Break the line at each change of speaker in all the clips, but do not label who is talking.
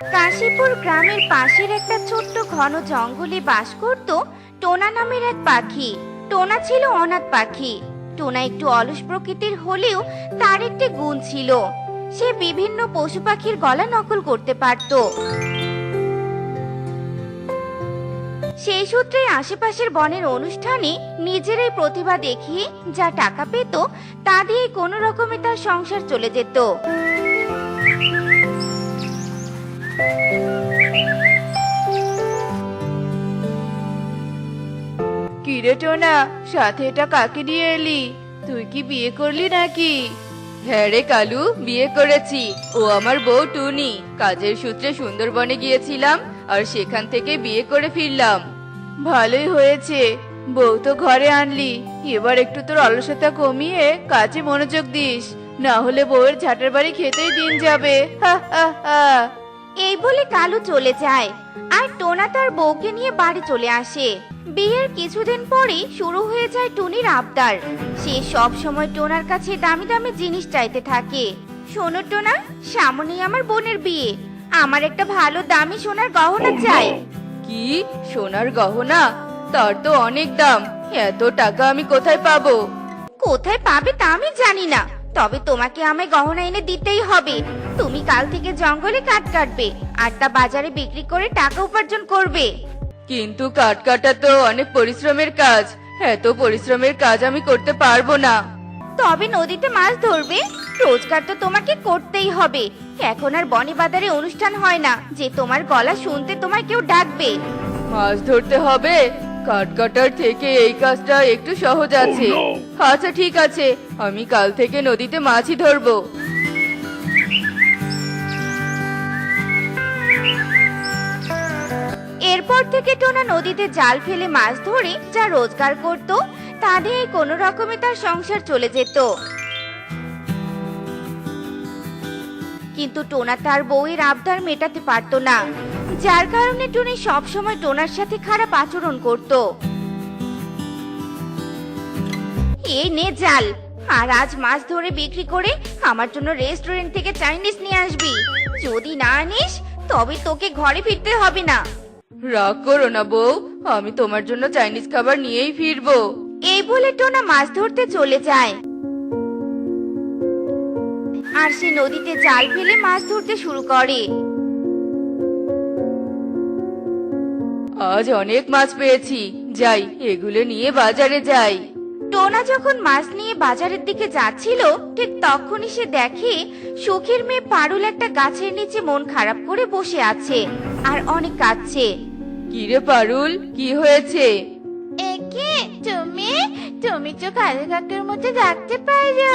কাশীপুর গ্রামের পাশের একটা ছোট্ট ঘন জঙ্গলে বাস করত টোনা নামের এক পাখি। টোনা ছিল অনাথ পাখি। টোনা একটু অলস প্রকৃতির হলেও তার একটি গুণ ছিল, সে বিভিন্ন পশু পাখির গলা নকল করতে পারত। সেই সূত্রে আশেপাশের বনের অনুষ্ঠানে নিজেরাই প্রতিভা দেখিয়ে যা টাকা পেত তা দিয়ে কোনো রকমে তার সংসার চলে যেত।
কিরে টোনা, সাথে এটা কাকে নিয়ে এলি? তুই কি বিয়ে করলি নাকি? হ্যাঁ রে কালু, বিয়ে করেছি। ও আমার বউ টুনি। কাজের সূত্রে সুন্দরবনে গিয়েছিলাম, আর সেখান থেকে বিয়ে করে ফিরলাম। ভালোই হয়েছে, বউ তো ঘরে আনলি। এবার একটু তোর অলসতা কমিয়ে কাজে মনোযোগ দিস, না হলে বউয়ের ঝাঁটার বাড়ি খেতেই দিন যাবে। হা হা হা।
এই বলে কালু চলে যায়, আর টোনা তার বউকে নিয়ে বাড়ি চলে আসে। বিয়ের কিছুদিন পরেই শুরু হয়ে যায় টুনির আবদার। সে সব সময় টোনার কাছে দামি দামি জিনিস চাইতে থাকে। শোনো টোনা, সামনেই আমার বোনের বিয়ে, আমার একটা ভালো দামি সোনার গহনা চাই।
কি, সোনার গহনা? তার তো অনেক দাম। এত টাকা আমি কোথায় পাবো?
কোথায় পাবে তা আমি জানি না, তবে তোমাকে আমায় গহনা এনে দিতেই হবে। তুমি কাল থেকে জঙ্গলে কাঠ কাটবে, আর তা বাজারে বিক্রি করে টাকা উপার্জন করবে।
কিন্তু কাঠ কাটা তো অনেক পরিশ্রমের কাজ। এত পরিশ্রমের কাজ আমি করতে পারবো না।
তবে নদীতে মাছ ধরবে, রোজগার তো তোমাকে করতেই হবে। এখন আর বনে বাজারে অনুষ্ঠান হয় না যে তোমার গলা শুনতে তোমায় কেউ ডাকবে।
মাছ ধরতে হবে? কাঠ কাটার থেকে এই কাজটা একটু সহজ আছে। আচ্ছা ঠিক আছে, আমি কাল থেকে নদীতে মাছই ধরবো।
এরপর থেকে টোনা নদীতে জাল ফেলে মাছ ধরে যা রোজগার করত তা দিয়ে কোনো রকমে তার সংসার চলে যেত। কিন্তু টোনা তার বউয়ের আবদার মেটাতে পারতো না, যার কারণে টুনি সবসময় টোনার সাথে খারাপ আচরণ করত। এই নে জাল, আর আজ মাছ ধরে বিক্রি করে আমার জন্য রেস্টুরেন্ট থেকে চাইনিজ নিয়ে আসবি। যদি না আনিস তবে তোকে ঘরে ফিরতে হবে না।
রাগ করো না বউ, আমি তোমার জন্য চাইনিজ খাবার নিয়েই ফিরবো।
এই বলে টোনা মাছ ধরতে চলে যায়, আর সে নদীতে জাল ফেলে মাছ ধরতে শুরু করে।
আজ অনেক মাছ পেয়েছি, যাই এগুলো নিয়ে বাজারে যাই।
টোনা যখন মাছ নিয়ে বাজারের দিকে যাচ্ছিল ঠিক তখনই সে দেখে সুখীর মেয়ে পারুল একটা গাছের নিচে মন খারাপ করে বসে আছে আর অনেক কাঁদছে।
কিরে পারুল, কি হয়েছে?
একে তুমি তুমি তো কালু কাকের মধ্যে ডাকতে পারো।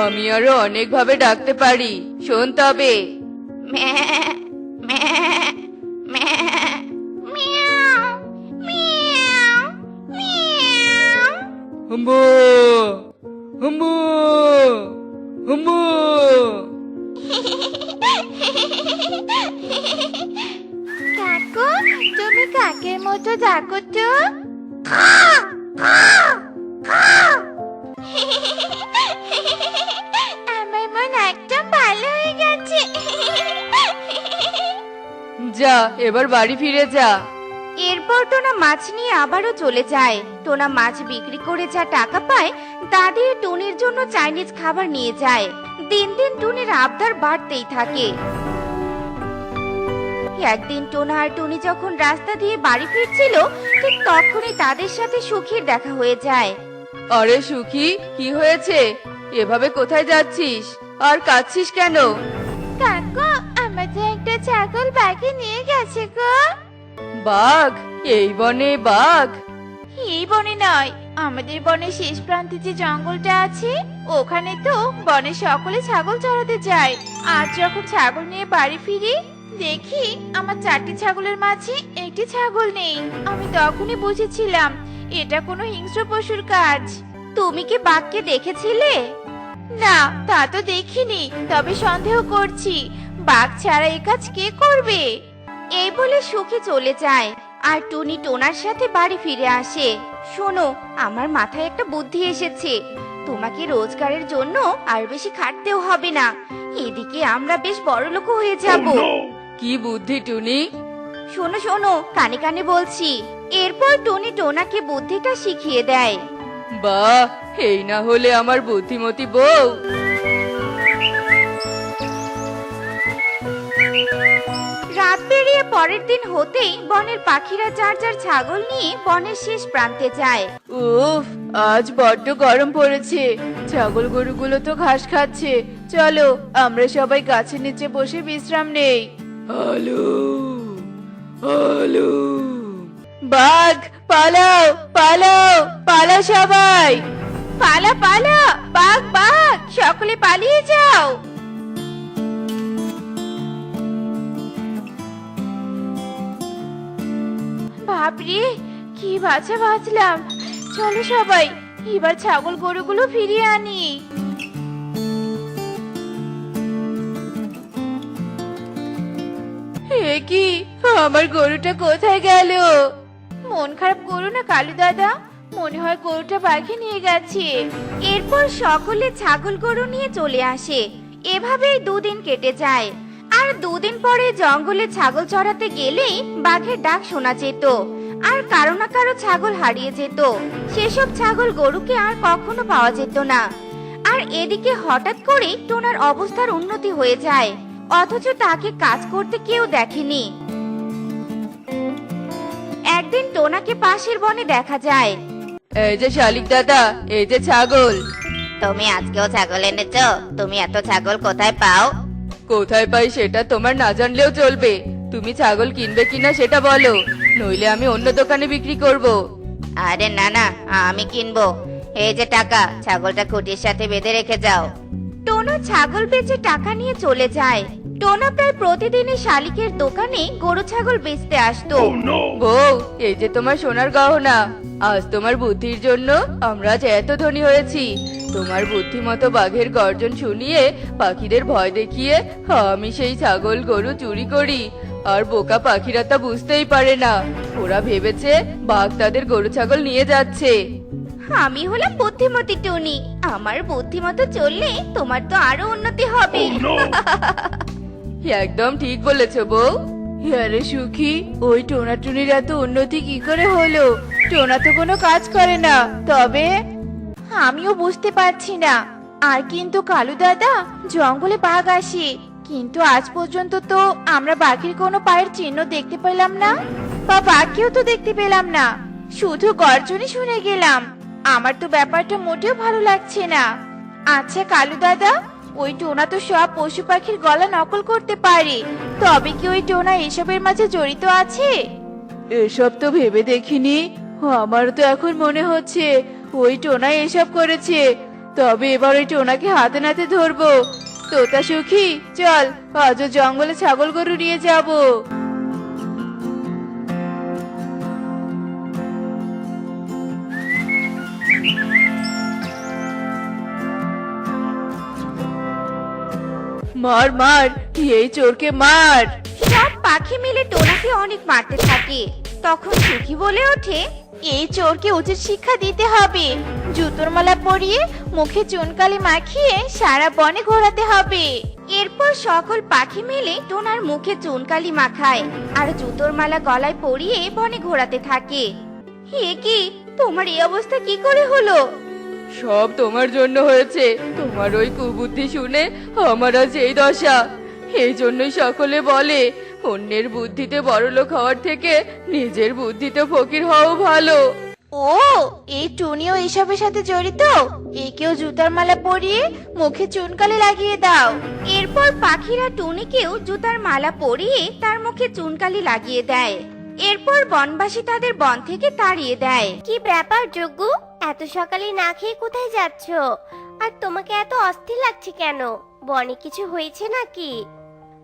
আমি আরো অনেক ভাবে ডাকতে পারি, শোন তবে।
ম্যাঁ, ম্যাঁ, ম্যাঁ, মিয়াও, মিয়াও, মিয়াও।
হুম্বু হুম্বু হুম্বু।
কাকু, তুমি কাকের মতো ডাকো তো। আমার মন একদম ভালো হয়ে গেছে।
যা, এবার বাড়ি ফিরে যা।
এরপর টোনা মাছ নিয়ে আবারও চলে যায়। টোনা মাছ বিক্রি করে যা টাকা পায় তা দিয়ে টুনির জন্য চাইনিজ খাবার নিয়ে যায়। দিন দিন টুনির আবদার বাড়তেই থাকে। একদিন টোনা আর টুনি যখন রাস্তা দিয়ে বাড়ি ফিরছিল ঠিক তখনই তাদের সাথে সুখীর দেখা হয়ে যায়।
আরে সুখী, কি হয়েছে? এভাবে কোথায় যাচ্ছিস আর কাঁদছিস কেন?
কাকু, আমাদের একটা ছাগল বাঘে নিয়ে গেছে গো।
বাঘ? এই বনে বাঘ?
এই বনে নয়, আমাদের বনের শেষ প্রান্তে যে জঙ্গলটা আছে ওখানে তো বনের সকলে ছাগল চড়াতে যায়। আজ যখন ছাগল নিয়ে বাড়ি ফিরি দেখি আমার 4টি ছাগলের মাঝে একটি ছাগল নেই। আমি তখনই বুঝেছিলাম এটা কোনো হিংস্র পশুর কাজ। তুমি কি বাঘকে দেখেছিলে? না, তা তো দেখিনি, তবে সন্দেহ করছি বাঘ ছাড়া এই কাজ কে করবে। এই বলে সুখী চলে যায়, আর টুনি টোনার সাথে বাড়ি ফিরে আসে। শোনো, আমার মাথায় একটা বুদ্ধি এসেছে। তোমাকে রোজগারের জন্য আর বেশি খাটতেও হবে না, এদিকে আমরা বেশ বড়লোক হয়ে যাব।
কি বুদ্ধি টুনি?
শোনো শোনো, কানে কানে বলছি। এরপর টুনি টোনাকে বুদ্ধিটা শিখিয়ে দেয়।
বাহ, এই না হলে আমার বুদ্ধিমতী বউ।
রাত পেরিয়ে পরের দিন হতেই বনের পাখিরা যার যার ছাগল নিয়ে বনের শেষ প্রান্তে যায়।
উফ, আজ বড্ড গরম পড়েছে। ছাগল গরুগুলো তো ঘাস খাচ্ছে। চলো আমরা সবাই গাছের নিচে বসে বিশ্রাম নেই। হ্যালো হ্যালো, বাঘ পালাও পালাও পালাও সবাই।
পালা পালা, বাঘ বাঘ, সকলে পালিয়ে যাও। বাপরে, কি বাঁচা বাঁচলাম। চলো সবাই এবার ছাগল গরুগুলো ফিরিয়ে আনি।
এ কি, আমার গরুটা কোথায় গেল?
মন খারাপ করো না কালু দাদা, মনে হয় গরুটা বাঘে নিয়ে গেছে। এরপর সকলে ছাগল গরু নিয়ে চলে আসে। এভাবেই দুদিন কেটে যায়। আর দুদিন পরে জঙ্গলে ছাগল চড়াতে গেলেই বাঘের ডাক শোনা যেত। আর কারো না কারো ছাগল হারিয়ে যেত। সেসব ছাগল গরুকে আর কখনো পাওয়া যেত না। আর এদিকে হঠাৎ করে টোনার অবস্থার উন্নতি হয়ে যায়, অথচ তাকে কাজ করতে কেউ দেখেনি। একদিন টোনাকে পাশের বনে দেখা যায়।
এই যে শালিক দাদা, এই যে ছাগল।
তুমি আজকেও ছাগল এনেছো? তুমি এত ছাগল কোথায় পাও?
কোথায় পাই সেটা তোমার না জানলেও চলবে। তুমি ছাগল কিনবে কিনা সেটা বলো, নইলে আমি অন্য দোকানে বিক্রি করব।
আরে না না, আমি কিনবো। এই যে টাকা, ছাগলটা খুঁটির সাথে বেঁধে রেখে যাও। টোনা ছাগল বেচে টাকা নিয়ে চলে যায়। টোনা প্রায় প্রতিদিনই শালিকের দোকানে গরু ছাগল বেচতে আসতো।
বউ, এই যে তোমার সোনার গহনা। আজ তোমার বুদ্ধির জন্য আমরা আজ এত ধনী হয়েছি। তোমার বুদ্ধিমতো বাঘের গর্জন শুনিয়ে পাখিদের ভয় দেখিয়ে আমি সেই ছাগল গরু চুরি করি। আর বোকা পাখিরা তা বুঝতেই পারে না। ওরা ভেবেছে বাঘ তাদের গরু ছাগল নিয়ে যাচ্ছে।
আমি হলাম বুদ্ধিমতী টুনি, আমার বুদ্ধিমতো চললে তোমার তো আরো উন্নতি হবে।
একদম ঠিক বলেছো বউ। আরে সুখী, ওই টোনা টুনির এত উন্নতি কি করে হলো? টোনা তো কোনো কাজ করে না। তবে
আমিও বুঝতে পারছি না। আর কিন্তু কালু দাদা, জঙ্গলে বাঘ আসে, কিন্তু আজ পর্যন্ত তো আমরা বাঘের কোনো পায়ের চিহ্ন দেখতে পেলাম না, বা বাঘকেও তো দেখতে পেলাম না। শুধু গর্জনই শুনে গেলাম। আমার তো ব্যাপারটা মোটেও ভালো লাগছে না। আচ্ছা কালু দাদা, ওই টোনা তো সব পশু পাখির গলা নকল করতে পারে, তবে কি ওই টোনা এসবের মাঝে জড়িত আছে?
এসব তো ভেবে দেখিনি। আমার তো এখন মনে হচ্ছে ওই টোনা এসব করেছে। তবে এবার ওই টোনাকে হাতে নাতে ধরবো। তোতা সুখী, চল আজও জঙ্গলে ছাগল গরু নিয়ে যাবো। মার মার, এই চোরকে মার।
সব পাখি মিলে টোনাকে অনেক মারতে থাকে। তখন সুখী বলে ওঠে, এই চোরকে উচিত শিক্ষা দিতে হবে। জুতোর মালা পরিয়ে মুখে চুনকালি মাখিয়ে সারা বনে ঘোরাতে হবে। এরপর সকল পাখি মিলে টোনার মুখে চুনকালি মাখায় আর জুতোর মালা গলায় পরিয়ে বনে ঘোরাতে থাকে। হে কি, তোমার এই অবস্থা কি করে হলো?
সব তোমার জন্য হয়েছে। তোমার ওই কুবুদ্ধি শুনে আমার আজ এই দশা। এই জন্যই সকলে বলে অন্যের বুদ্ধিতে বড়লোক হওয়ার থেকে নিজের বুদ্ধিতে ফকির হওয়া ভালো।
ও, এই টুনিও এসবের সাথে জড়িত? একেও জুতার মালা পরিয়ে মুখে চুনকালি লাগিয়ে দাও। এরপর পাখিরা টুনিকেও জুতার মালা পরিয়ে তার মুখে চুনকালি লাগিয়ে দেয়। এরপর বনবাসী তাদের বন থেকে তাড়িয়ে দেয়।
কি ব্যাপার যজ্ঞ, এত সকালে না খেয়ে কোথায় যাচ্ছো? আর তোমাকে এত অস্থির লাগছে কেন? বনে কিছু হয়েছে নাকি?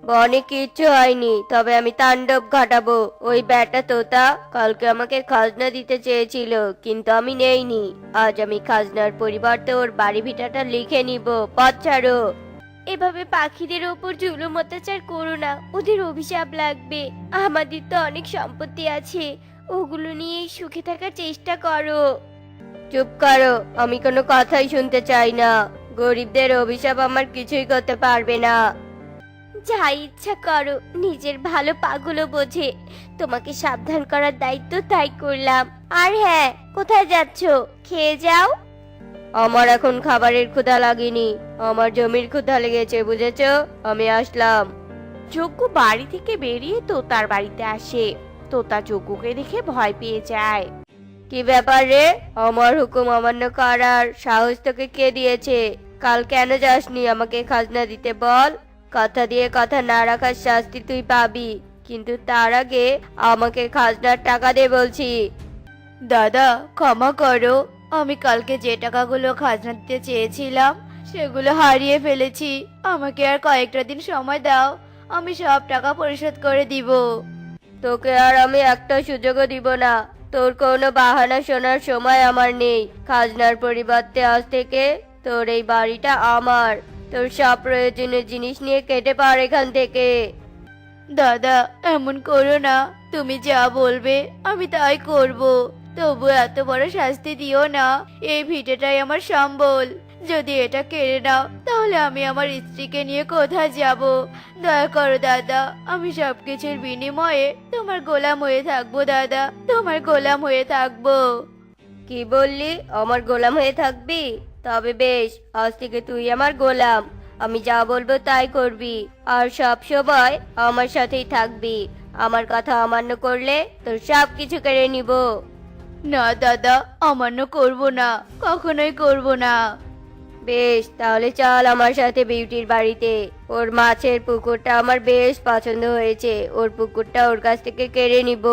বনে কিচ্ছু হয়নি, তবে আমি তাণ্ডব ঘটাবো। ওই ব্যাটা তোতা কালকে আমাকে খাজনা দিতে চেয়েছিল, কিন্তু আমি নেইনি। আজ আমি খাজনার পরিবর্তে ওর বাড়ি ভিটাটা লিখে নিব। পথ ছাড়ো।
এভাবে পাখিদের ওপর জুলুম অত্যাচার করো না, ওদের অভিশাপ লাগবে। আমাদের তো অনেক সম্পত্তি আছে, ওগুলো নিয়ে সুখে থাকার চেষ্টা করো।
চুপ করো, আমি কোনো কথাই শুনতে চাই না। গরিবদের অভিশাপ আমার কিছুই করতে পারবে না।
যা ইচ্ছা করো, নিজের ভালো পাগলও বোঝে। তোমাকে সাবধান করার দায়িত্ব তাই করলাম। আর হ্যাঁ, কোথায় যাচ্ছো? খেয়ে যাও।
আমার এখন খাবারের ক্ষুধা লাগেনি, আমার জমির ক্ষুধা লেগেছে, বুঝেছো? আমি আসলাম।
যজ্ঞ বাড়ি থেকে বেরিয়ে তোতার বাড়িতে আসে। তোতা যজ্ঞকে দেখে ভয় পেয়ে যায়।
কি ব্যাপার রে? আমার হুকুম অমান্য করার সাহস তোকে কে দিয়েছে? কাল কেন যাসনি আমাকে খাজনা দিতে বল? কথা দিয়ে কথা না রাখার শাস্তি তুই পাবি, কিন্তু তার আগে আমাকে খাজনার টাকা দে বলছি।
দাদা, ক্ষমা করো, আমি কালকে যে টাকাগুলো খাজনা দিতে চেয়েছিলাম সেগুলো হারিয়ে ফেলেছি। আমাকে আর কয়েকটা দিন সময় দাও, আমি সব টাকা পরিশোধ করে দিব।
তোকে আর আমি একটা সুযোগও দিব না। তোর কোনো বাহানা শোনার সময় আমার নেই। খাজনার পরিবর্তে আজ থেকে তোর এই বাড়িটা আমার। তোর সব প্রয়োজনীয় জিনিস নিয়ে কেটে পার এখান থেকে।
দাদা, এমন করো না, তুমি যা বলবে আমি তাই করব। তবু এত বড় শাস্তি দিও না। এই ভিটেটাই আমার সম্বল, যদি এটা কেড়ে নাও তাহলে আমি আমার স্ত্রীকে নিয়ে কোথায় যাব? দয়া করো দাদা, আমি সবকিছুর বিনিময়ে তোমার গোলাম হয়ে থাকবো। দাদা, তোমার গোলাম হয়ে থাকবো।
কি বললি? আমার গোলাম হয়ে থাকবি? তবে বেশ, আজ থেকে তুই আমার গোলাম। আমি যা বলবো তাই করবি, আর সব সময় আমার সাথেই থাকবি। আমার কথা অমান্য করলে তোর সব কিছু কেড়ে নিব।
না দাদা, অমান্য করব না, কখনোই করব না।
বেশ, তাহলে চল আমার সাথে বিউটির বাড়িতে। ওর মাছের পুকুরটা আমার বেশ পছন্দ হয়েছে, ওর পুকুরটা ওর কাছ থেকে কেড়ে নিব।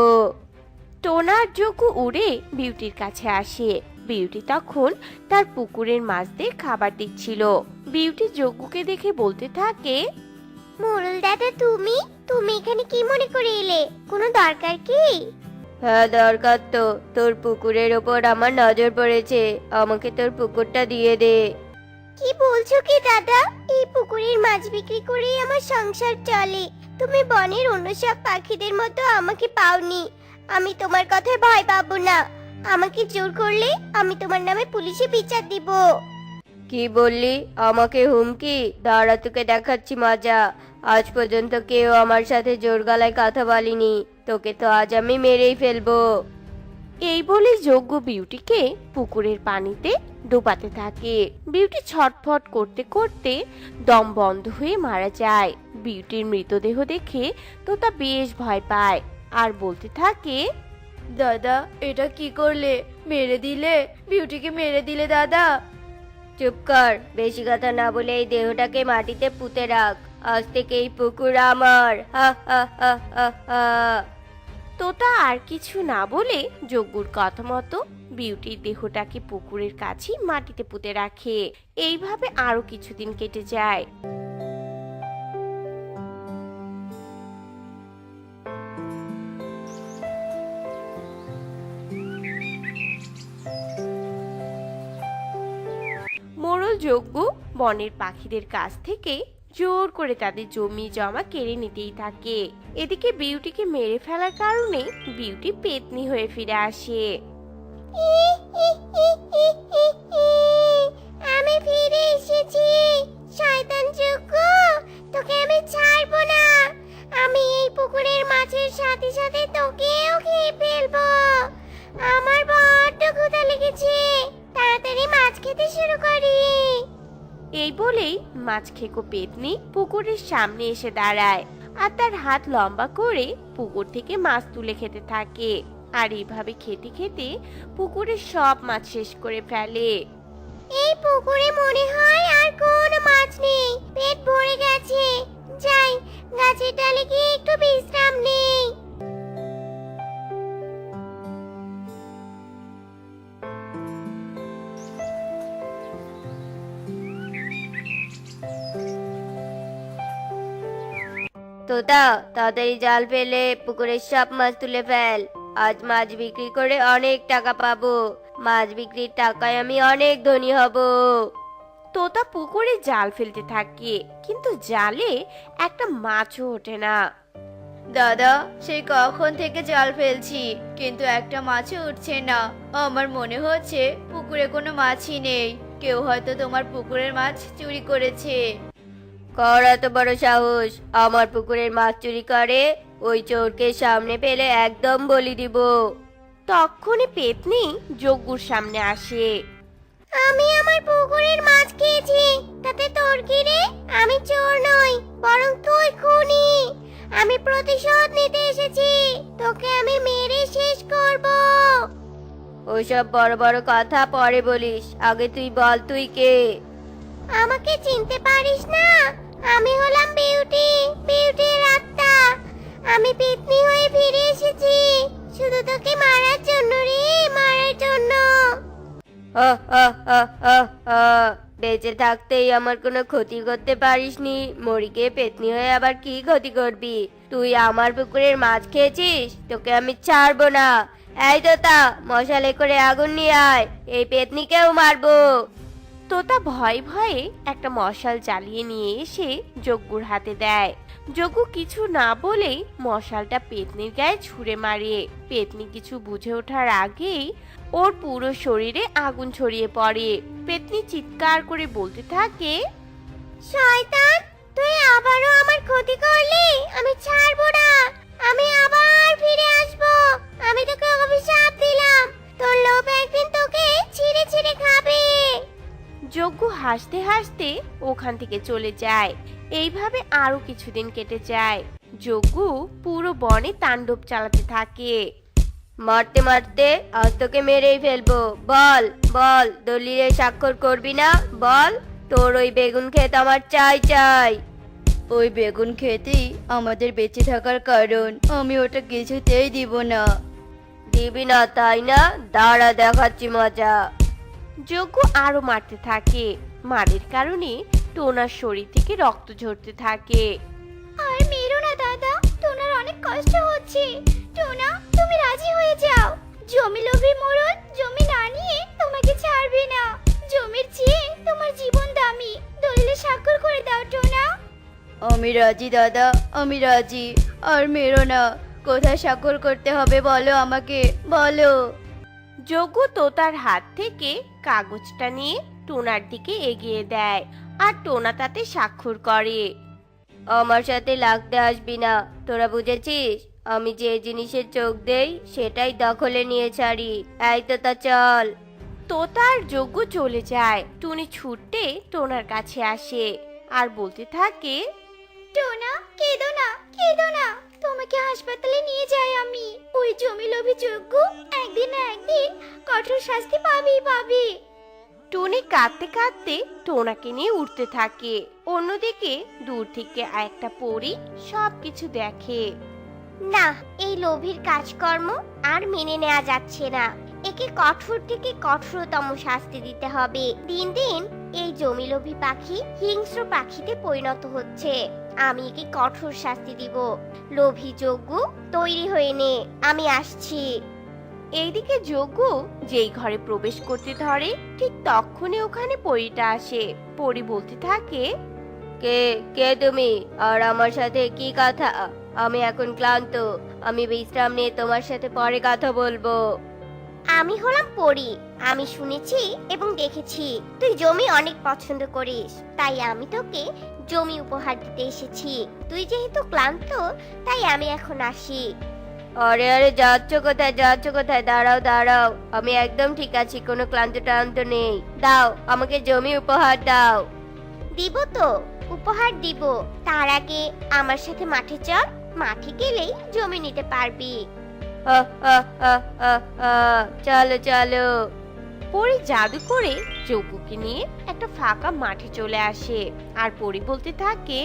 টোনার যজ্ঞ উড়ে বিউটির কাছে আসে। বিউটি তখন তার পুকুরের মাছদের খাবার দিচ্ছিল। বিউটি যজ্ঞকে দেখে বলতে থাকে,
মোড়ল দাদা, তুমি তুমি এখানে কি মনে করে এলে? কোনো দরকার কি?
হ্যাঁ, দরকার তো। তোর পুকুরের ওপর আমার নজর পড়েছে, আমাকে তোর পুকুরটা দিয়ে দে।
কি বলছো কি দাদা? এই পুকুরের মাছ বিক্রি করেই আমার সংসার চলে। তুমি বনের অন্য সব পাখিদের মতো আমাকে পাওনি। আমি তোমার কথায় ভয় পাবো না। আমাকে জোর করলে আমি তোমার নামে পুলিশে বিচার দিব।
কি বললি? আমাকে হুমকি? দাঁড়া, তোকে দেখাচ্ছি মজা। আজ পর্যন্ত কেউ আমার সাথে জোর গলায় কথা বলেনি, তোকে তো আজ আমি মেরেই ফেলবো।
এই বলে যজ্ঞ বিউটিকে পুকুরের পানিতে ডোবাতে থাকে। বিউটি ছটফট করতে করতে দম বন্ধ হয়ে মারা যায়। বিউটির মৃতদেহ দেখে তোতা বেশ ভয় পায় আর বলতে থাকে,
দাদা, এটা কি করলে? মেরে দিলে, বিউটিকে মেরে দিলে দাদা।
চুপ কর, বেশি কথা না বলে এই দেহটাকে মাটিতে পুঁতে রাখ। আজ থেকে এই পুকুর আমার। হা হা হা হা হা।
তোতা আর কিছু না বলে যজ্ঞুর কথা মতো বিউটির দেহটাকে পুকুরের কাছে মাটিতে পুঁতে রাখে। এইভাবে আরো কিছুদিন কেটে যায়। মোড়ল যজ্ঞ বনের পাখিদের কাছ থেকে জোর করে তাদের জমি জমা কেড়ে নিতেই থাকে। এদিকে বিউটিকে মেরে ফেলার কারণে বিউটি পেতনি হয়ে ফিরে আসে।
আমি ফিরে এসেছি। শয়তান যজ্ঞ, তোকে আমি ছাড়বো না। আমি এই পুকুরের মাছের সাথে সাথে তোকেও খেয়ে ফেলবো। আমার বড্ড ক্ষুধা লেগেছে, তাড়াতাড়ি মাছ খেতে শুরু করি।
এই বলেই মাছ খেকো পেতনি পুকুরের সামনে এসে দাঁড়ায় আর তার হাত লম্বা করে পুকুর থেকে মাছ তুলে খেতে থাকে। আর এইভাবে খেতে খেতে পুকুরের সব মাছ শেষ করে ফেলে।
এই পুকুরে মনে হয় আর কোনো মাছ নেই, পেট ভরে গেছে। যাই, গাছের ডালে গিয়ে একটু বিশ্রাম নেই।
তোতা, তাড়াতাড়ি জাল ফেলে পুকুরের সব মাছ তুলে ফেল। আজ মাছ বিক্রি করে অনেক টাকা পাবো। মাছ বিক্রির টাকায় আমি অনেক ধনী হব।
তোতা পুকুরে জাল ফেলতে থাকে, কিন্তু জালে একটা মাছও ওঠে না।
দাদা, সেই কখন থেকে জাল ফেলছি, কিন্তু একটা মাছও উঠছে না। আমার মনে হচ্ছে পুকুরে কোনো মাছই নেই। কেউ হয়তো তোমার পুকুরের মাছ চুরি করেছে।
কর এত বড় সাহস, আমার পুকুরের মাছ চুরি করে? ওই চোরকে সামনে পেলে একদম বলি দিব।
তখনই পেতনি যজ্ঞুর সামনে আসে।
আমি আমার পুকুরের মাছ খেয়েছি, তাতে তোর কি রে? আমি চোর নই, বরং তুই খুনি। আমি প্রতিশোধ নিতে এসেছি, তোকে আমি মেরে শেষ করব।
ওইসব বড় বড় কথা পরে বলিস, আগে তুই বল তুই কে?
আমাকে চিনতে পারিস না? আমি হলাম বিউটি, বিউটির আত্মা। আমি পেতনি হয়ে ফিরে এসেছি, শুধু তোকে মারার জন্য রে, মারার জন্য।
আহ, আহ, আহ, আহ, আহ। বেঁচে থাকতেই আমার কোনো ক্ষতি করতে পারিসনি, মরিকে পেতনি হয়ে আবার কি ক্ষতি করবি? তুই আমার পুকুরের মাছ খেয়েছিস, তোকে আমি ছাড়বো না। এই তোতা, মশালে করে আগুন নিয়ে আয়, এই পেতনিকেও মারবো।
তোতা ভয়ে ভয়ে একটা মশাল জ্বালিয়ে নিয়ে এসে যজ্ঞুর হাতে দেয়। যজ্ঞ কিছু না বলেই মশালটা পেতনির গায়ে ছুঁড়ে মারে। পেতনি কিছু বুঝে ওঠার আগেই ওর পুরো শরীরে আগুন ছড়িয়ে পড়ে। পেতনি চিৎকার করে বলতে থাকে,
শয়তান, তুই আবারও আমার ক্ষতি করলি। আমি ছাড়বো না, আমি আবার ফিরে আসবো। আমি তোকে অভিশাপ দিলাম, তোর লোভ একদিন তোকে ছিঁড়ে ছিঁড়ে খাবে।
যজ্ঞ হাসতে হাসতে ওখান থেকে চলে যায়। এইভাবে আরো কিছুদিন কেটে যায়। যজ্ঞ পুরো বনে তাণ্ডব চালাতে থাকে।
মারতে মারতে আজ তোকে মেরেই ফেলবো। বল বল, দলিলে স্বাক্ষর করবি না? বল, তোর ওই বেগুন ক্ষেত আমার চাই চাই। ওই বেগুন খেতেই আমাদের বেঁচে থাকার কারণ, আমি ওটা কিছুতেই দিব না। দিবি না তাই না? দাঁড়া, দেখাচ্ছি মজা।
যজ্ঞ আরো মারতে থাকে। মারের কারণে টোনার শরীর থেকে রক্ত ঝরতে থাকে।
আর মেরো না দাদা, টোনার অনেক কষ্ট হচ্ছে। টোনা, তুমি রাজি হয়ে যাও। জমি লোভী মোড়ল জমি না নিয়ে তোমাকে ছাড়বে না। জমির চেয়ে তোমার জীবন দামি। দলিলে স্বাক্ষর করে দাও টোনা।
আমি রাজি দাদা, আমি রাজি। আর মেরো না। কোথায় স্বাক্ষর করতে হবে বলো আমাকে, বলো।
যজ্ঞ তোতার হাত থেকে কাগজটা নিয়ে টোনার দিকে এগিয়ে দেয় আর টোনা তাতে স্বাক্ষর করে।
আমার সাথে লাগতে আসবি না, তোরা বুঝেছিস? আমি যে জিনিসের চোখ দেই সেটাই দখলে নিয়ে ছাড়ি। এই তো তা চল।
তোতা আর যজ্ঞ চলে যায়। টুনি ছুটতে টোনার কাছে আসে আর বলতে থাকে,
টোনা, কেঁদো না, কেঁদো না। তোমাকে হাসপাতালে নিয়ে যাই আমি। ওই জমি লোভী যজ্ঞ একদিন না একদিন কঠোর শাস্তি পাবেই পাবে।
টুনি কাঁদতে কাঁদতে টোনাকে নিয়ে উঠতে থাকে। অন্যদিকে দূর থেকে একটা পরী সবকিছু দেখে।
না, এই লোভীর কাজকর্ম আর মেনে নেওয়া যাচ্ছে না। একে কঠোর থেকে কঠোরতম শাস্তি দিতে হবে। দিন দিন এই জমি লোভী পাখি হিংস্র পাখিতে পরিণত হচ্ছে। আমি একে কঠোর শাস্তি দিব। লোভী যজ্ঞ, তৈরি হয়ে নে, আমি আসছি।
এইদিকে যজ্ঞ যেই ঘরে প্রবেশ করতে ধরে ঠিক তখনই ওখানে পরীটা আসে। পরী বলতে থাকে,
কে কে তুমি? আর আমার সাথে কি কথা? আমি এখন ক্লান্ত, আমি বিশ্রাম নিয়ে তোমার সাথে পরে কথা বলবো।
আমি হলাম পরী। আমি শুনেছি এবং দেখেছি তুই জমি অনেক পছন্দ করিস, তাই আমি তোকে জমি উপহার দিতে এসেছি। তুই যেহেতু ক্লান্ত, তাই আমি এখন আসি।
আরে আরে, যাচ্ছ কোথায়, যাচ্ছ কোথায়? দাঁড়াও দাঁড়াও, আমি একদম ঠিক আছি, কোনো ক্লান্ত টান্ত নেই। দাও, আমাকে জমি উপহার দাও।
দিব তো, উপহার দিব। তার আগে আমার সাথে মাঠে চল। মাঠে গেলেই জমি নিতে পারবি।
আহ, আহ, আহ, আহ, আহ, চলো চলো।
পরী জাদু করে যজ্ঞকে নিয়ে একটা ফাঁকা মাঠে চলে আসে আর পরী বলতে থাকে,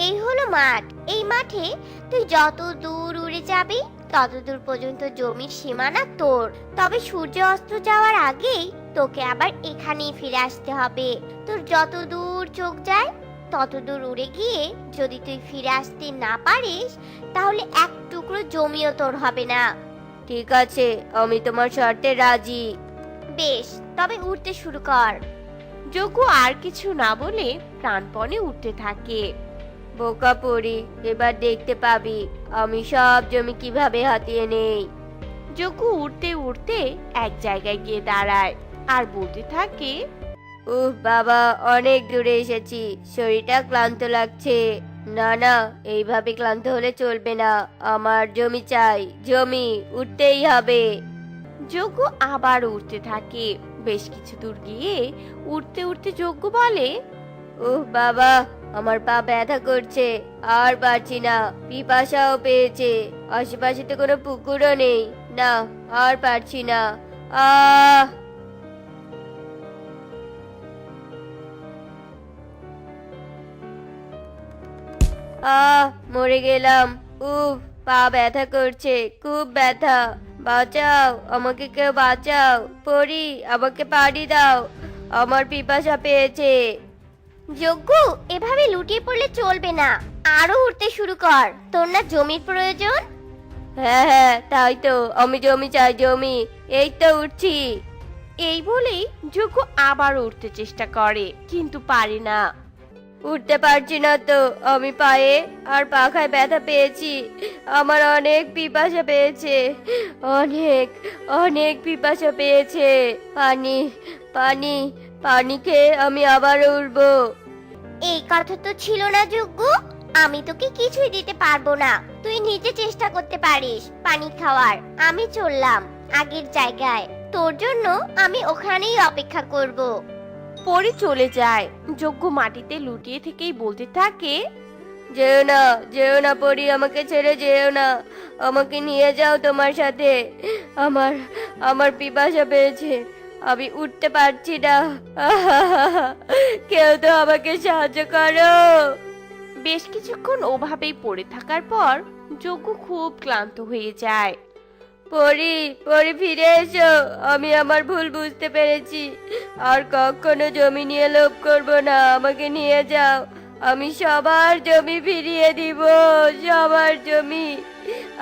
এই হলো মাঠ। এই মাঠে তুই যত দূর উড়ে যাবি তত দূর পর্যন্ত জমির সীমানা তোর। তবে সূর্য অস্ত যাওয়ার আগেই তোকে আবার এখানেই ফিরে আসতে হবে। তোর যত দূর চোখ যায় তত দূর উড়ে গিয়ে যদি তুই ফিরে আসতে না পারিস, তাহলে এক টুকরো জমিও তোর হবে না।
ঠিক আছে, আমি তোমার শর্তে রাজি।
বেশ, তবে উঠতে শুরু কর।
যজ্ঞ আর কিছু না বলে প্রাণপণে উঠতে থাকে।
বোকা পড়ি, এবার দেখতে পাবি আমি সব জমি কিভাবে হাতিয়ে নেই।
যজ্ঞ উঠতে উঠতে এক জায়গায় গিয়ে দাঁড়ায় আর বলতে থাকে,
উফ বাবা, অনেক দূরে এসেছি, শরীরটা ক্লান্ত লাগছে। না না, এইভাবে ক্লান্ত হলে চলবে না, আমার জমি চাই, জমি, উঠতেই হবে।
যজ্ঞ আবার উঠতে থাকে। বেশ কিছু দূর গিয়ে উঠতে উঠতে যজ্ঞ বলে,
উফ বাবা, আমার পা ব্যথা করছে, আর পারছি না, পিপাসাও পেয়েছে, আশেপাশে তো কোনো পুকুরও নেই, না আর পারছি না। আহ মরে গেলাম। উফ, পা ব্যথা করছে, খুব ব্যথা। বাঁচাও, আমাকে কেউ বাঁচাও। পরি, আমাকে পানি দাও, আমার পিপাসা পেয়েছে।
যজ্ঞ, এভাবে লুটিয়ে পড়লে চলবে না, আরো উঠতে শুরু কর। তোর না জমির প্রয়োজন?
হ্যাঁ হ্যাঁ, তাই তো, আমি জমি চাই, জমি, এই তো উঠছি।
এই বলেই যজ্ঞ আবার উঠতে চেষ্টা করে, কিন্তু পারে না।
উঠতে পারছি না তো, আমি পায়ে আর পাখায় ব্যথা পেয়েছি, আমার অনেক পিপাসা পেয়েছে, অনেক অনেক পিপাসা পেয়েছে। পানি, পানি, পানি খেয়ে আমি আবার উঠবো।
এই কথা তো ছিল না যজ্ঞ। আমি তোকে কিছুই দিতে পারবো না, তুই নিজে চেষ্টা করতে পারিস পানি খাওয়ার। আমি চললাম আগের জায়গায়, তোর জন্য আমি ওখানেই অপেক্ষা করব।
পরি চলে যায়। যজ্ঞ মাটিতে লুটিয়ে থেকেই বলতে থাকে,
যেও না, যেও না পরি, আমাকে ছেড়ে যেও না, আমাকে নিয়ে যাও তোমার সাথে, আমার আমার পিপাসা পেয়েছে, আমি উঠতে পারছি না। কেউ তো আমাকে সাহায্য করো।
বেশ কিছুক্ষণ ওভাবেই পড়ে থাকার পর যজ্ঞ খুব ক্লান্ত হয়ে যায়।
পরি, পরি ফিরে এসো, আমি আমার ভুল বুঝতে পেরেছি, আর কখনো জমি নিয়ে লোভ করব না, আমাকে নিয়ে যাও, আমি সবার জমি ফিরিয়ে দিব, সবার জমি।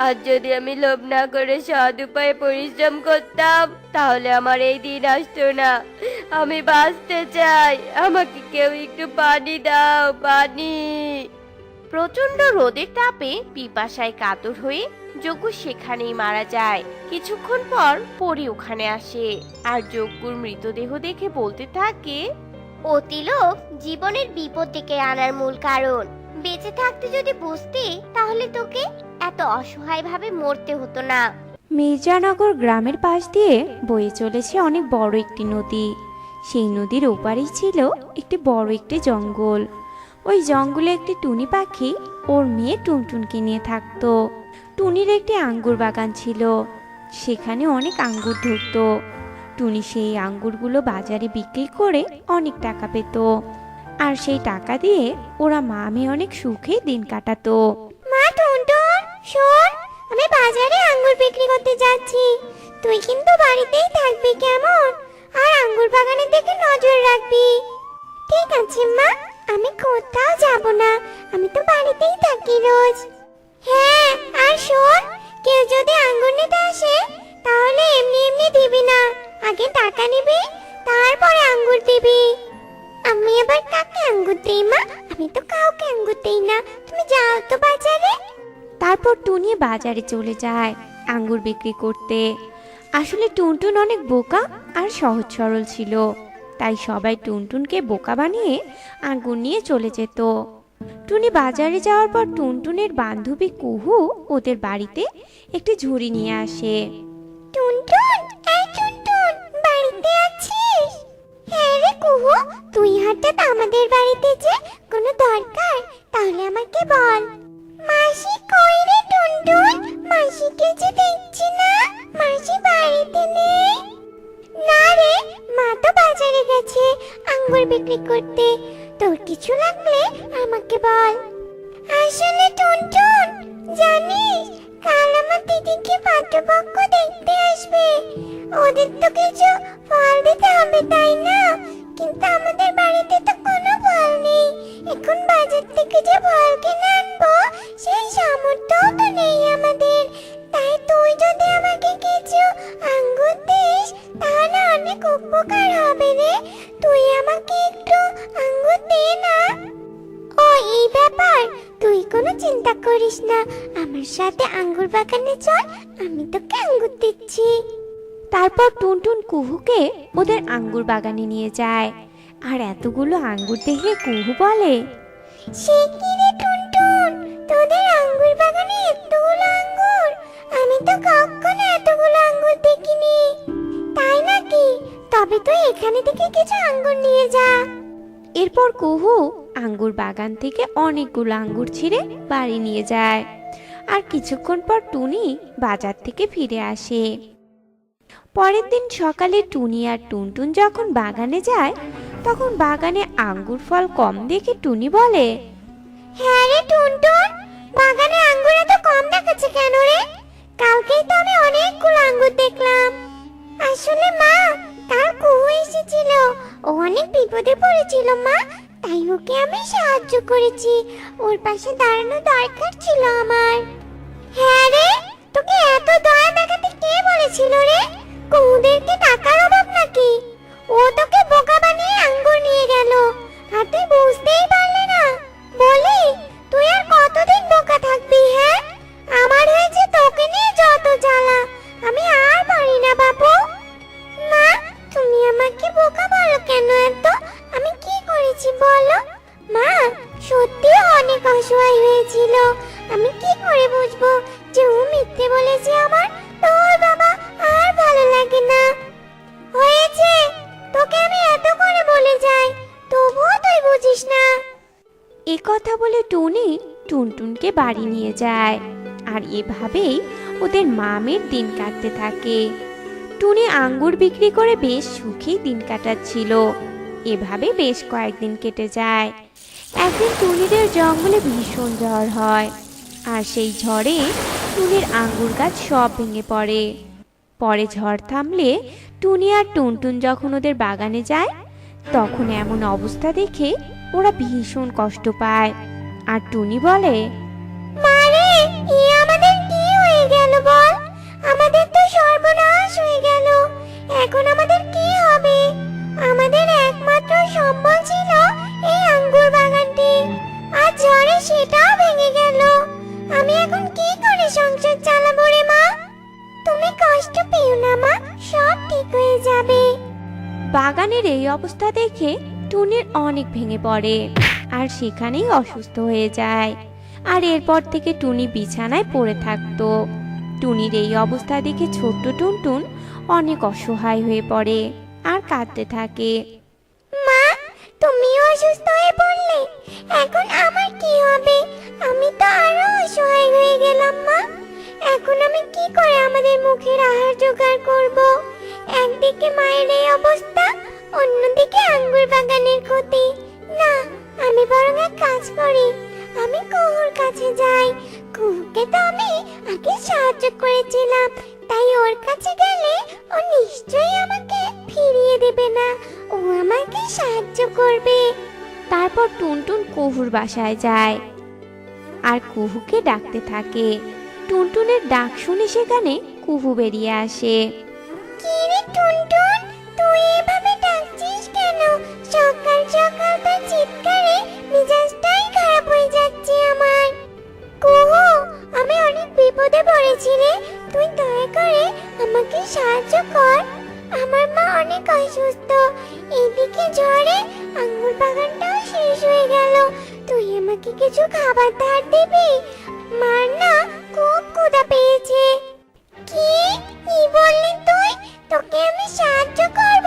আর যদি আমি লোভ না করে সৎ উপায়ে পরিশ্রম করতাম, তাহলে আমার এই দিন আসতো না। আমি বাঁচতে চাই, আমাকে কেউ একটু পানি দাও, পানি।
প্রচন্ড রোদের তাপে পিপাসায় কাতর হয়ে যজ্ঞ সেখানেই মারা যায়। কিছুক্ষণ পর পরি ওখানে আসে আর যজ্ঞর মৃতদেহ দেখে বলতে থাকে,
অতি লোভ জীবনের বিপদ ডেকে আনার মূল কারণ। বেঁচে থাকতে যদি বুঝতি, তাহলে তোকে এত অসহায় ভাবে মরতে হতো না।
মির্জানগর গ্রামের পাশ দিয়ে বয়ে চলেছে অনেক বড় একটি নদী। সেই নদীর ওপারেই ছিল একটি বড় একটি জঙ্গল। ওই জঙ্গলে একটি টুনি পাখি ওর মেয়ে টুনটুনকে নিয়ে থাকতো। টুনির একটি আঙ্গুর বাগান ছিল, সেখানে অনেক আঙ্গুর ধরতো। টুনি সেই আঙ্গুরগুলো বাজারে বিক্রি করে অনেক টাকা পেত, আর সেই টাকা দিয়ে ওরা মা মেয়ে অনেক সুখে দিন কাটাতো।
মা টুনটুন, শোন, আমি বাজারে আঙ্গুর বিক্রি করতে যাচ্ছি, তুই কিন্তু বাড়িতেই থাকবি কেমন? আর আঙ্গুর বাগানের দিকে নজর রাখবি। ঠিক আছে মা, আমি কোথাও যাব না, আমি তো বাড়িতেই থাকি রোজ। হ্যাঁ, আর শোন, কেউ যদি আঙ্গুর নিতে আসে, তাহলে এমনি এমনি দিবি না, আগে টাকা নিবি, তারপরে আঙ্গুর দিবি। আমি আবার কাকে আঙ্গুর দেই মা? আমি তো কাউকে আঙ্গুর দেই না, তুমি যাও তো বাজারে।
তারপর টুনি বাজারে চলে যায় আঙ্গুর বিক্রি করতে। আসলে টুনটুন অনেক বোকা আর সহজ সরল ছিল, তাই সবাই টুনটুনকে বোকা বানিয়ে আঙ্গুর নিয়ে চলে যেত। টুনি বাজারে যাওয়ার পর টুনটুনের বান্ধবী কুহু ওদের বাড়িতে একটি ঝুড়ি নিয়ে আসে।
টুনটুন, এই টুনটুন, বাড়িতে আছিস? হ্যাঁ রে কুহু, তুই হঠাৎ আমাদের বাড়িতে যে কোনো দরকার? তাহলে আমাকে বল। মাসি কই রে টুনটুন? মাসিকে যে দেখছি না, মাসি বাড়িতে নেই। না রে, মা তো বাজারে গেছে আঙ্গুর বিক্রি করতে, তোর কিছু লাগলে আমাকে বল। আসলে টুনটুন, জানিস কাল আমার দিদিকে পাত্রপক্ষ দেখতে আসবে, ওদের তো কিছু ফল দিতে হবে তাই না? কিন্তু আমাদের বাড়িতে তো কোনো ফল নেই, এখন বাজার থেকে যে ফল কিনে আনবো সেই সামর্থ্যও তো নেই আমাদের। তাই তুই যদি আমাকে কিছু আঙ্গুর দিস তাহলে অনেক উপকার হবে রে, তুই আমাকে একটু আঙ্গুর দে না। ও এই ব্যাপার, তুই কোনো চিন্তা করিস না, আমার সাথে আঙ্গুর বাগানে চল, আমি তোকে আঙ্গুর দিচ্ছি।
তারপর টুনটুন কুহুকে ওদের আঙ্গুর বাগানে নিয়ে যায় আর এতগুলো আঙ্গুর দেখে কুহু বলে,
সে কি রে টুনটুন, তোদের আঙ্গুর বাগানে এতগুলো আঙ্গুর? আমি তো কখনো এতগুলো আঙ্গুর দেখিনি। তাই নাকি? তবে তুই এখানে থেকে কিছু আঙ্গুর নিয়ে যা।
এরপর কুহু আঙ্গুর বাগান থেকে অনেকগুলো আঙ্গুর ছিঁড়ে বাড়ি নিয়ে যায়। আর কিছুক্ষণ পর টুনি বাজার থেকে ফিরে আসে। পরের দিন সকালে টুনি আর টুনটুন যখন বাগানে যায়, তখন বাগানে আঙ্গুর ফল কম দেখে টুনি বলে,
হ্যাঁ রে টুনটুন, বাগানে আঙ্গুর এত কম দেখাচ্ছে কেন রে? কালকেই তো আমি অনেকগুলো আঙ্গুর দেখলাম। আসলে মা, কাল কুহু এসেছিল, ও অনেক বিপদে পড়েছিল মা, তাই ওকে আমি সাহায্য করেছি। ওর পাশে দাঁড়ানো দরকার ছিল আমার। হ্যাঁ রে, তোকে এত দয়া দেখাতে কে বলেছিল রে? কুহুদেরকে টাকার অভাব নাকি? ও তোকে বোকা বানিয়ে আঙ্গুর নিয়ে গেল, আর তুই বুঝতেই পারলি না? বলি, তুই আর কতদিন বোকা থাকবি? হ্যাঁ, আমার হয়েছে তোকে নিয়ে যত জ্বালা, আমি আর পারি না বাবু। মা, তুমি আমাকে বোকা বলো কেন এত? আমি কি করেছি বলো? মা, সত্যি অনেক অসহায় হয়েছিল। আমি কি করে বুঝবো যে ও মিথ্যে বলেছে আমার? তোর বাবা আর ভালো লাগে না। হয়েছে, তোকে আমি এত করে বলে যাই, তবুও তুই বুঝিস না।
এ কথা বলে টুনি টুনটুনকে বাড়ি নিয়ে যায়। আর এভাবেই ওদের মামের দিন কাটতে থাকে। টুনি আঙ্গুর বিক্রি করে বেশ সুখেই দিন কাটাচ্ছিল। এভাবে বেশ কয়েকদিন কেটে যায়। একদিন টুনিদের জঙ্গলে ভীষণ ঝড় হয়। আর সেই ঝড়ে টুনির আঙ্গুর গাছ সব ভেঙে পড়ে। পরে ঝড় থামলে টুনি আর টুনটুন যখন ওদের বাগানে যায়, তখন এমন অবস্থা দেখে ওরা ভীষণ কষ্ট পায়। আর টুনি বলে,
মারে, এ আমাদের কি হয়ে গেল বল? আমাদের তো সর্বনাশ হয়ে গেল। এখন আমাদের কি হবে? আমাদের একমাত্র সম্বল ছিল এই আঙ্গুর বাগানটি, আর ঝড়ে সেটাও ভেঙে গেল। আমি এখন কি করে সংসার চালাবো রে মা? তুমি কষ্ট পেও না মা, সব ঠিক হয়ে যাবে।
বাগানের এই অবস্থা দেখে টুনির অনেক ভেঙে পড়ে আর সেখানেই অসুস্থ হয়ে যায়। আর এরপর থেকে টুনি বিছানায় পড়ে থাকতো। টুনির এই অবস্থা দেখে ছোট্ট টুনটুন অনেক অসহায় হয়ে পড়ে আর কাঁদতে থাকে।
মা, তুমিও অসুস্থ হয়ে পড়লে, এখন আমার কি হবে? আমি তো আরো অসহায় হয়ে গেলাম মা। এখন আমি কি করে আমাদের মুখের আহার জোগাড় করব? একদিকে মায়ের এই অবস্থা, অন্যদিকে আঙ্গুর বাগানের ক্ষতি। না, আমি বরং এক কাজ করি, আমি কুহুর কাছে যাই। কুহুকে তো আমি আগে সাহায্য করেছিলাম, তাই ওর কাছে গেলে ও নিশ্চয়ই আমাকে ফিরিয়ে দেবে না, ও আমাকে সাহায্য করবে।
তারপর টুনটুন কুহুর বাসায় যায় আর কুহুকে ডাকতে থাকে। টুনটুনের ডাক শুনে সেখানে কুহু বেরিয়ে আসে।
কি রে টুনটুন, তুই এভাবে ডাকছিস কেন? সকাল সকাল তোর চিৎকারে মেজাজটাই খারাপ হয়ে যাচ্ছে আমার। কুহু, আমি অনেক বিপদে পড়েছি রে, তুই দয়া করে আমাকে সাহায্য কর। আমার মা অনেক অসুস্থ, এইদিকে ঝড়ে আঙ্গুর বাগানটাও শেষ হয়ে গেল। তুই আমাকে কিছু খাবার ধার দিবি? মার না খুব ক্ষুধা পেয়েছে। কি কি বললি তুই? তোকে আমি সাহায্য করব?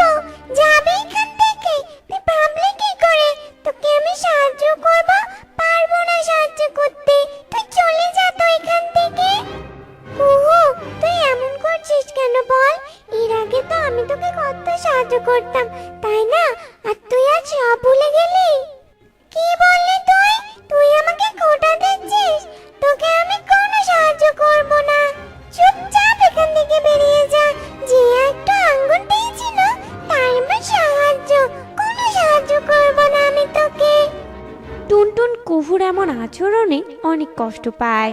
যাবে এখান থেকে? তুই ভাবলি কি করে তোকে আমি সাহায্য করব? পারবো না সাহায্য করতে, তুই চলে যা তো এখান থেকে। কুহু, তুই এমন করছিস কেন বল? এর আগে তো আমি তোকে কত সাহায্য করতাম, তাই না? আর তুই আজ সব ভুলে গেলি? কি বললি তুই? তুই আমাকে খোঁটা দিচ্ছিস? তোকে আমি কোনো সাহায্য করব না। চুপচাপ এখান থেকে বেরিয়ে যা। যে একটা আঙ্গুর দিয়েছিল তার আমার সাহায্য, কোনো সাহায্য করব না আমি তোকে।
টুনটুন কুহুর এমন আচরণে অনেক কষ্ট পায়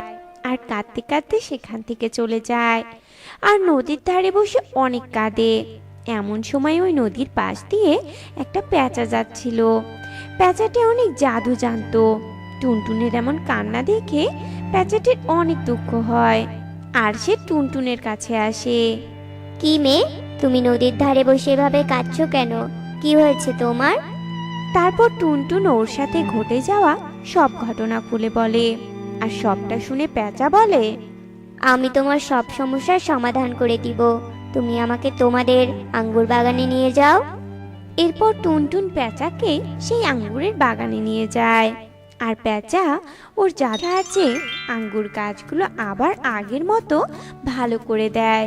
আর কাঁদতে কাঁদতে সেখান থেকে চলে যায়। আর নদীর ধারে বসে অনেক কাঁদে। এমন সময় ওই নদীর পাশ দিয়ে একটা পেঁচা যাচ্ছিল। পেঁচাটি অনেক জাদু জানতো। টুনটুনের এমন কান্না দেখে পেঁচাটির অনেক দুঃখ হয় আর সে টুনটুনের কাছে আসে।
কি মেয়ে, তুমি নদীর ধারে বসে এভাবে কাঁদছো কেন? কি হয়েছে তোমার?
তারপর টুনটুন ওর সাথে ঘটে যাওয়া সব ঘটনা খুলে বলে। আর সবটা শুনে পেঁচা বলে,
আমি তোমার সব সমস্যার সমাধান করে দিব। তুমি আমাকে তোমাদের আঙ্গুর বাগানে নিয়ে যাও।
এরপর টুনটুন পেঁচাকে সেই আঙ্গুরের বাগানে নিয়ে যায়। আর পেঁচা ওর জাদু আছে আঙ্গুর গাছগুলো আবার আগের মতো ভালো করে দেয়।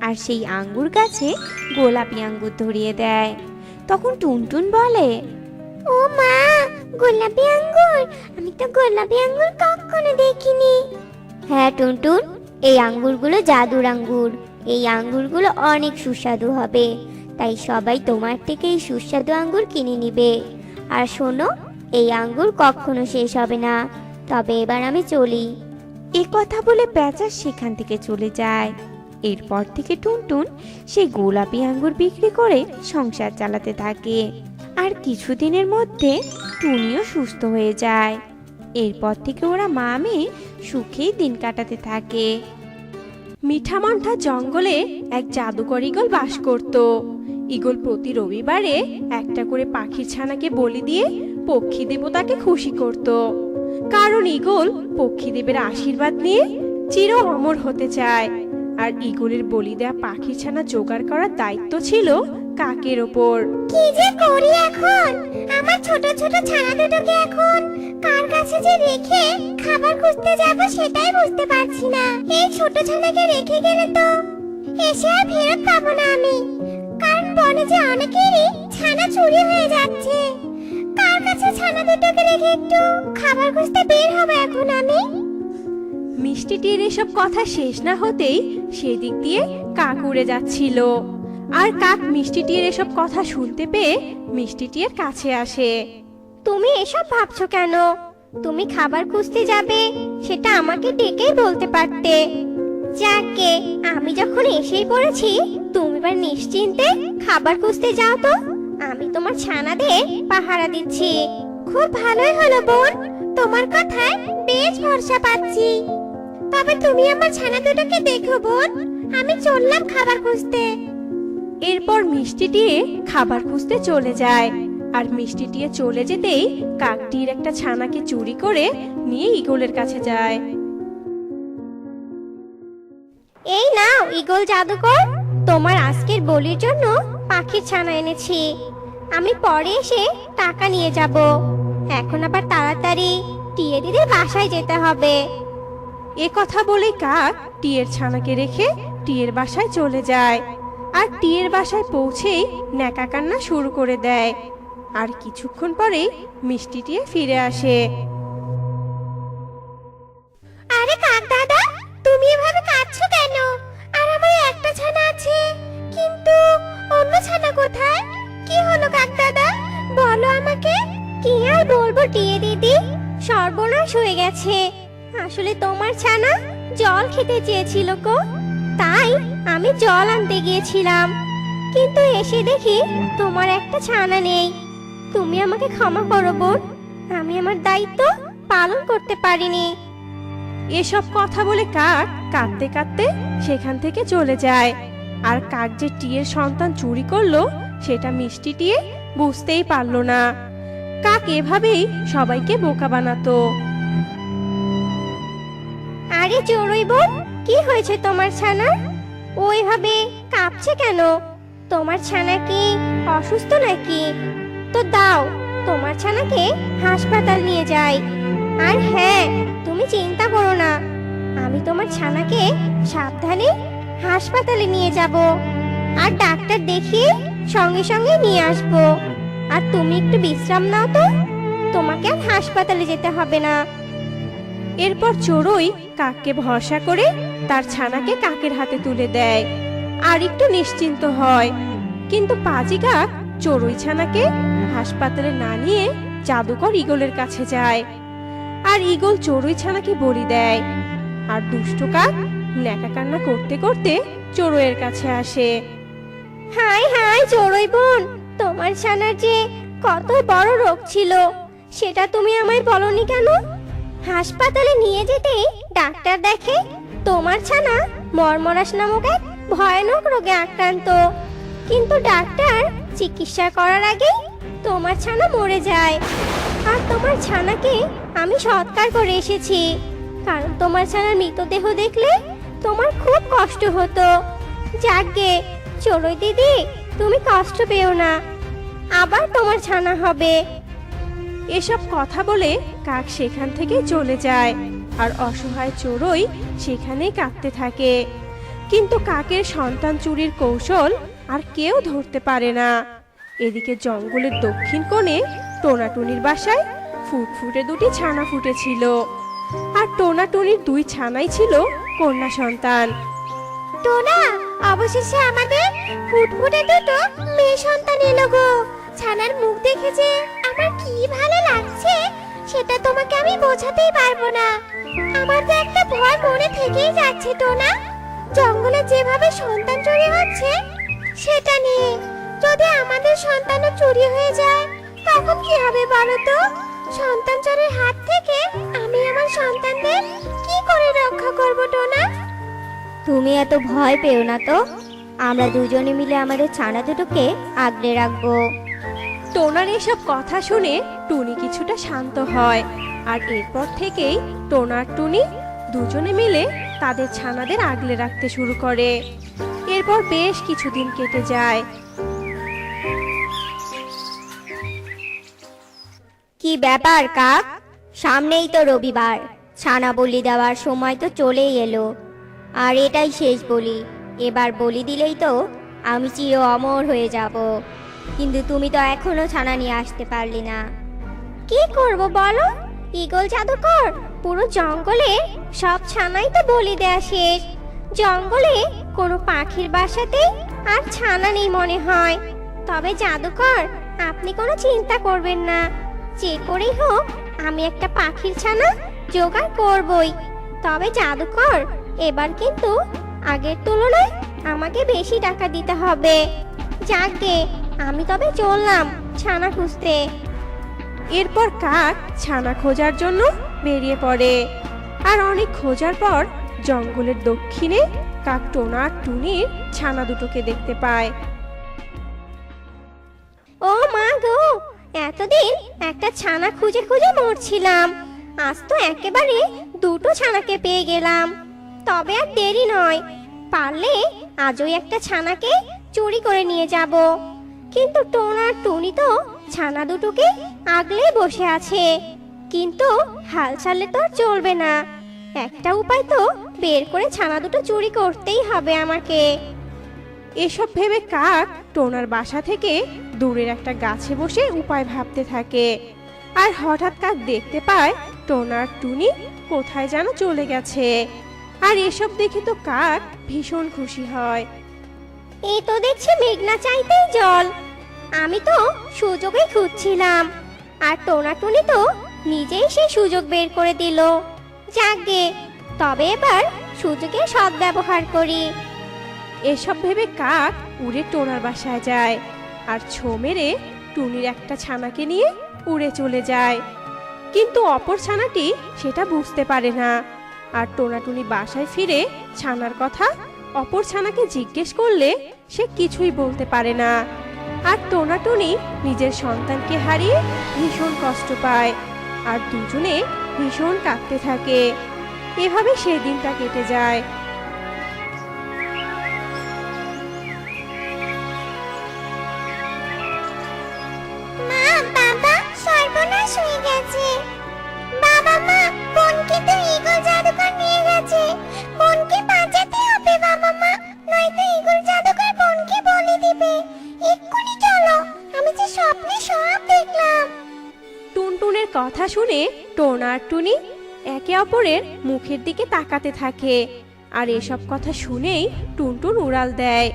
আর সেই আঙ্গুর গাছে গোলাপি আঙ্গুর ধরিয়ে দেয়। তখন টুনটুন বলে,
ও মা, গোলাপি আঙ্গুর! আমি তো গোলাপি আঙ্গুর কখনো দেখিনি। হ্যাঁ টুনটুন, এই আঙ্গুরগুলো জাদুর আঙ্গুর। এই আঙ্গুরগুলো অনেক সুস্বাদু হবে, তাই সবাই তোমার থেকে এই সুস্বাদু আঙ্গুর কিনে নিবে। আর শোনো, এই আঙ্গুর কখনো শেষ হবে না। তবে এবার আমি চলি।
এ কথা বলে পেঁচা সেখান থেকে চলে যায়। এরপর থেকে টুনটুন সেই গোলাপি আঙ্গুর বিক্রি করে সংসার চালাতে থাকে। আর কিছুদিনের মধ্যে টুনিও সুস্থ হয়ে যায়। এরপর থেকে ওরা মা মেয়ে সুখেই দিন কাটাতে থাকে।
মিঠামন্ঠা জঙ্গলে এক জাদুকর ঈগল বাস করত। ঈগল প্রতি রবিবারে একটা করে পাখির ছানাকে বলি দিয়ে পক্ষী দেবতাকে খুশি করত। কারণ ঈগল পক্ষীদেবের আশীর্বাদ নিয়ে চির অমর হতে চায়। আর ঈগলের বলি দেয়া পাখির ছানা জোগাড় করার দায়িত্ব ছিল কাকের ওপর।
কি যে করি এখন? আমার ছোট ছোট ছানা দুটোকে এখন কার কাছে যে রেখে খাবার খুঁজতে যাব সেটাই বুঝতে পারছি না। এই ছোট ছানাকে রেখে গেলে তো এসে আর ফেরত পাবো না আমি। কারণ বনে যে অনেকেরই ছানা চুরি হয়ে যাচ্ছে। কার কাছে ছানা দুটোকে রেখে একটু খাবার খুঁজতে বের হবো এখন আমি?
মিষ্টিটির এসব কথা শেষ না হতেই সেদিক দিয়ে কাক উড়ে যাচ্ছিল। আর কাক মিষ্টিটির এসব কথা শুনতে পেয়ে মিষ্টিটির কাছে আসে।
তুমি এসব ভাবছো কেন? তুমি খাবার খুঁজতে যাবে সেটা আমাকে ডেকেই বলতে পারতে। যাকে আমি যখন এসেই পড়েছি, তুমি এবার নিশ্চিন্তে খাবার খুঁজতে যাও তো। আমি তোমার ছানা দিয়ে পাহারা দিচ্ছি। খুব ভালোই হলো বোন, তোমার কথায় বেশ ভরসা পাচ্ছি। তবে তুমি আমার ছানা দুটোকে দেখো বোন, আমি চললাম খাবার খুঁজতে।
এরপর মিষ্টিটিয়ে খাবার খুঁজতে চলে যায়। আর মিষ্টিটিয়ে চলে যেতেই কাকটির একটা ছানাকে চুরি করে নিয়ে ঈগলের কাছে যায়।
এই নাও ঈগল জাদুকর, তোমার আজকের বলির জন্য পাখির ছানা এনেছি। আমি পরে এসে টাকা নিয়ে যাব। এখন আবার তাড়াতাড়ি টিয়ে দিদির বাসায় যেতে হবে।
এ কথা বলে কাক টিয়ের ছানাকে রেখে টিয়ের বাসায় চলে যায়। আর টিয়ের বাসায় পৌঁছেই ন্যাকা কান্না শুরু করে দেয়। আর কিছুক্ষণ পরেই মিষ্টি টিয়ে ফিরে আসে।
আরে কাক দাদা, তুমি এভাবে কাঁদছো কেন? আর আমার একটা ছানা আছে, কিন্তু অন্য ছানা কোথায়? কি হলো কাক দাদা, বলো আমাকে। কি আর বলবো টিয়ে দিদি, সর্বনাশ হয়ে গেছে। আসলে তোমার ছানা জল খেতে চেয়েছিল গো, তাই আমি জল আনতে গিয়েছিলাম। কিন্তু এসে দেখি তোমার একটা ছানা নেই। তুমি আমাকে ক্ষমা করো বোন, আমি আমার দায়িত্ব পালন করতে পারিনি।
এসব কথা বলে কাক কাঁদতে কাঁদতে সেখান থেকে চলে যায়। আর কাক যে টিয়ের সন্তান চুরি করলো সেটা মিষ্টি টিয়ে বুঝতেই পারলো না। কাক এভাবেই সবাইকে বোকা বানাতো।
আরে চড়ুই বোন, কি হয়েছে তোমার ছানা? ওইভাবে কাঁপছে কেন? তোমার ছানা কি অসুস্থ নাকি? তো দাও, তোমার ছানাকে হাসপাতাল নিয়ে যাই। আর হ্যাঁ, তুমি চিন্তা করো না, আমি তোমার ছানাকে সাবধানে হাসপাতালে নিয়ে যাব। আর ডাক্তার দেখিয়ে সঙ্গে সঙ্গে নিয়ে আসবো। আর তুমি একটু বিশ্রাম নাও তো, তোমাকে আর হাসপাতালে যেতে হবে না।
এরপর চড়ুই কাককে ভরসা করে তার ছানাকে কাকের হাতে তুলে দেয় আর একটু নিশ্চিন্ত হয়। কিন্তু পাজি কাক চড়ুই ছানাকে হাসপাতালে না নিয়ে জাদুকর ঈগলের কাছে যায়। আর ঈগল চড়ুই ছানাকে বলি দেয়। আর দুষ্ট কাক ন্যাকা কান্না করতে করতে চড়ুইয়ের কাছে আসে।
হাই হাই চড়ুই বোন, তোমার ছানার যে কত বড় রোগ ছিল সেটা তুমি আমায় বলনি কেন? হাসপাতালে নিয়ে যেতেই ডাক্তার দেখে তোমার ছানা মরমরাস নামক এক ভয়ানক রোগে আক্রান্ত। কিন্তু ডাক্তার চিকিৎসা করার আগেই তোমার ছানা মরে যায়। আর তোমার ছানাকে আমি সৎকার করে এসেছি, কারণ তোমার ছানার মৃতদেহ দেখলে তোমার খুব কষ্ট হতো। যাকগে, চড়ুই দিদি, তুমি কষ্ট পেও না, আবার তোমার ছানা হবে।
এসব কথা বলে কাক সেখান থেকে চলে যায়, আর অসহায় চড়ুই সেখানেই কাঁদতে থাকে। কিন্তু কাকের সন্তান চুরির কৌশল আর কেউ ধরতে পারে না। এদিকে জঙ্গলের দক্ষিণ কোণে টোনাটুনির বাসায় ফুটফুটে দুটি ছানা ফুটেছিল, আর টোনাটুনির দুই ছানাই ছিল কন্যা সন্তান।
টোনা, অবশেষে আমাদের ফুটফুটে দুটো মেয়ে সন্তান এলো গো। ছানার মুখ দেখে যে আমার কি ভালো লাগছে সেটা তোমাকে আমি বোঝাতেই পারবো না। আমার তো একটা ভয় মনে থেকেই যাচ্ছে টোনা, জঙ্গলে যেভাবে সন্তান চুরি হচ্ছে সেটা নিয়ে। যদি আমাদের সন্তানও চুরি হয়ে যায় তখন কি হবে বলো তো? সন্তান চোরের হাত থেকে আমি আমার সন্তানদের কি করে রক্ষা করব টোনা?
তুমি এত ভয় পেও না তো, আমরা দুজনে মিলে আমাদের ছানা দুটোকে আগলে রাখবো।
টোনার এসব কথা শুনে টুনি কিছুটা শান্ত হয়, আর এরপর থেকেই টোনা আর টুনি দুজনে মিলে তাদের ছানাদের আগলে রাখতে শুরু করে। এরপর বেশ কিছুদিন কেটে যায়।
কি ব্যাপার কাক, সামনেই তো রবিবার, ছানা বলি দেওয়ার সময় তো চলেই এলো, আর এটাই শেষ বলি। এবার বলি দিলেই তো আমি চির অমর হয়ে যাব, কিন্তু তুমি তো এখনো ছানা নিয়ে আসতে পারলি না।
কি করব বলো? ঈগল জাদুকর পুরো জঙ্গলে সব ছানাই তো বলি দেয়া শেষ। জঙ্গলে কোনো পাখির বাসাতেই আর ছানা নেই মনে হয়। তবে জাদুকর, আপনি কোনো চিন্তা করবেন না, যে করেই হোক আমি একটা পাখির ছানা জোগাড় করবই। তবে জাদুকর, এবার কিন্তু আগের তুলনায় আমাকে বেশি টাকা দিতে হবে। যাকগে, আমি তবে চললাম ছানা খুঁজতে।
এরপর কাক ছানা খোঁজার জন্য বেরিয়ে পড়ে, আর অনেক খোঁজার পর জঙ্গলের দক্ষিণে কাক টোনা আর টুনির ছানা দুটোকে দেখতে পায়।
ও মা গো, এতদিন একটা ছানা খুঁজে খুঁজে মরছিলাম, আজ তো একেবারে দুটো ছানাকে পেয়ে গেলাম। তবে আর দেরি নয়, পারলে আজই একটা ছানাকে চুরি করে নিয়ে যাব। কিন্তু টোনা আর টুনি তো ছানা দুটোকে আগলে বসে আছে, কিন্তু হাল ছাড়লে তো আর চলবে না। একটা উপায় তো বের করে ছানা দুটো চুরি করতেই হবে আমাকে।
এসব ভেবে কাক টোনার বাসা থেকে দূরের একটা গাছে বসে উপায় ভাবতে থাকে, আর হঠাৎ কাক দেখতে পায় টোনা আর টুনি কোথায় যেন চলে গেছে। আর এসব দেখে তো কাক ভীষণ খুশি হয়।
এই তো দেখছি মেঘনা চাইতেই জল, আমি তো সুযোগই খুঁজছিলাম, আর টোনাটুনি তো নিজেই সেই সুযোগ বের করে দিল। যাকগে, তবে এবার সুযোগের সদ্ব্যবহার করি।
এসব ভেবে কাক উড়ে টোনার বাসায় যায়, আর ছো মেরে টুনির একটা ছানাকে নিয়ে উড়ে চলে যায়। কিন্তু অপর ছানাটি সেটা বুঝতে পারে না, আর টোনাটুনি বাসায় ফিরে ছানার কথা অপর ছানাকে জিজ্ঞেস করলে সে কিছুই বলতে পারে না। আর টোনাটুনি নিজের সন্তানকে হারিয়ে ভীষণ কষ্ট পায়, আর দুজনে ভীষণ কাঁদতে থাকে। এভাবে সেই দিনটা কেটে যায়।
মা, বাবা, সর্বনাশ হয়ে গেছে। বাবা, মা, বোনকে তো ঈগল জাদুকর নিয়ে গেছে। বোনকে বাঁচাতে হবে বাবা, মা, নয়তো ঈগল জাদুকর বোনকে বলে দিবে। এক্ষুনি চলো, আমি যে স্বপ্নে সব দেখলাম।
টুনটুনের কথা শুনে টোনা আর টুনি একে অপরের মুখের দিকে তাকাতে থাকে, আর এসব কথা শুনেই টুনটুন উড়াল দেয়।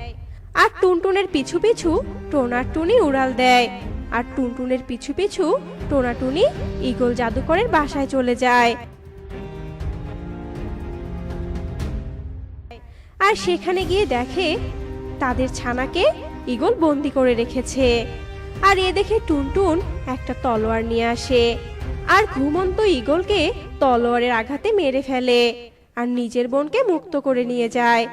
আর টুনটুনের পিছু পিছু টোনা আর টুনি উড়াল দেয়, আর টুনটুনের পিছু পিছু টোনা টুনি ঈগল জাদুকরের বাসায় চলে যায়। আর সেখানে গিয়ে দেখে তাদের ছানাকে ঈগল বন্দি করে রেখেছে। আর এ দেখে টুনটুন একটা তলোয়ার নিয়ে আসে, আর ঘুমন্ত ঈগলকে তলোয়ারের আঘাতে মেরে ফেলে, আর নিজের বোনকে মুক্ত করে নিয়ে যায়।